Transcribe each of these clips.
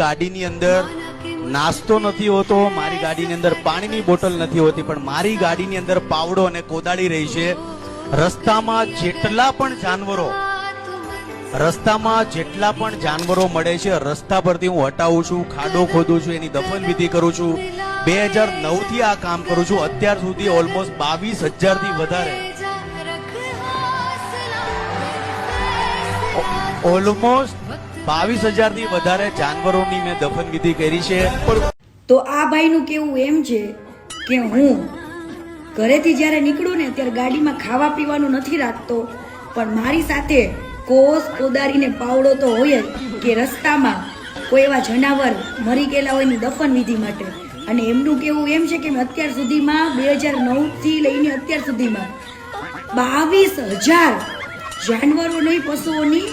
ગાડીની અંદર નાસ્તો નથી હોતો, મારી ગાડીની અંદર પાણીની બોટલ નથી હોતી, પણ મારી ગાડીની અંદર પાવડો અને કોદાળી રહી છે. રસ્તામાં જેટલા પણ જાનવરો મળે છે, રસ્તા પરથી હું હટાવું છું, ખાડો ખોદું છું, એની દફન વિધિ કરું છું. 2009 થી આ કામ કરું છું. અત્યાર સુધી ઓલમોસ્ટ 22,000 થી વધારે જાનવરોની મેં દફન વિધિ કરી છે. તો આ ભાઈનું કેવું એમ છે કે હું ઘરેથી જ્યારે નીકળું ને ત્યારે ગાડીમાં ખાવા પીવાનું નથી રાખતો, પણ મારી સાથે કોસ કોદારીને પાવડો તો હોય જ કે રસ્તામાં કોઈ એવા જનાવર મરી ગયેલા હોય એની દફન વિધિ માટે. અને એમનું કેવું એમ છે કે મેં અત્યાર સુધીમાં 2009 થી લઈને અત્યાર સુધીમાં 22,000 જાનવરોની પશુઓની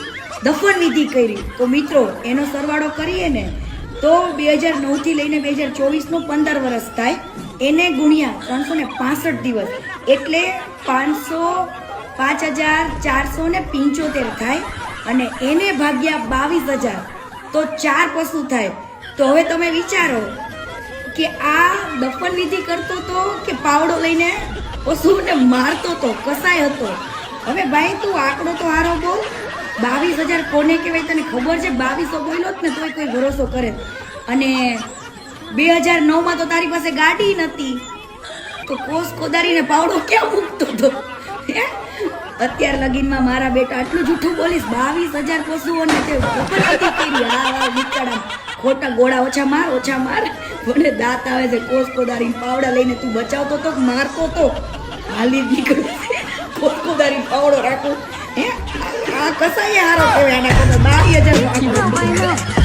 દફન વિધિ કરી. તો મિત્રો એનો સરવાળો કરીએ ને તો 2009 થી લઈને 2024 નું 15 વર્ષ થાય, એને ગુણ્યા 365 દિવસ એટલે 5,475 થાય, અને એને ભાગ્યા 22,000 તો 4 પશુ થાય. તો હવે તમે વિચારો કે આ દફન વિધિ કરતો તો કે પાવડો લઈને પશુઓને મારતો તો, કસાય હતો. હવે ભાઈ તું આંકડો તો હારો બોલ, 22,000 કોને કહેવાય તને ખબર છે? 2200 બોલ્યો જ ને તોય કોઈ ભરોસો કરે. અને 2009 માં તો તારી પાસે ગાડી નથી, તો કોસ કોદારીને પાવડો ક્યાં મૂકતો હતો? અત્યાર લગીનમાં મારા બેટા આટલું જૂઠું બોલીશ, 22,000 પશુઓને તે કરી. હા બિચારા ખોટા ગોળા ઓછા માર, મને દાંત આવે છે. કોસ કોદારી પાવડા લઈને તું બચાવતો તો મારતો તો, હાલી નીકળું કોસ કોદારી પાવડો રાખું. આ કસાય હારો કહેવાય, આના 22,000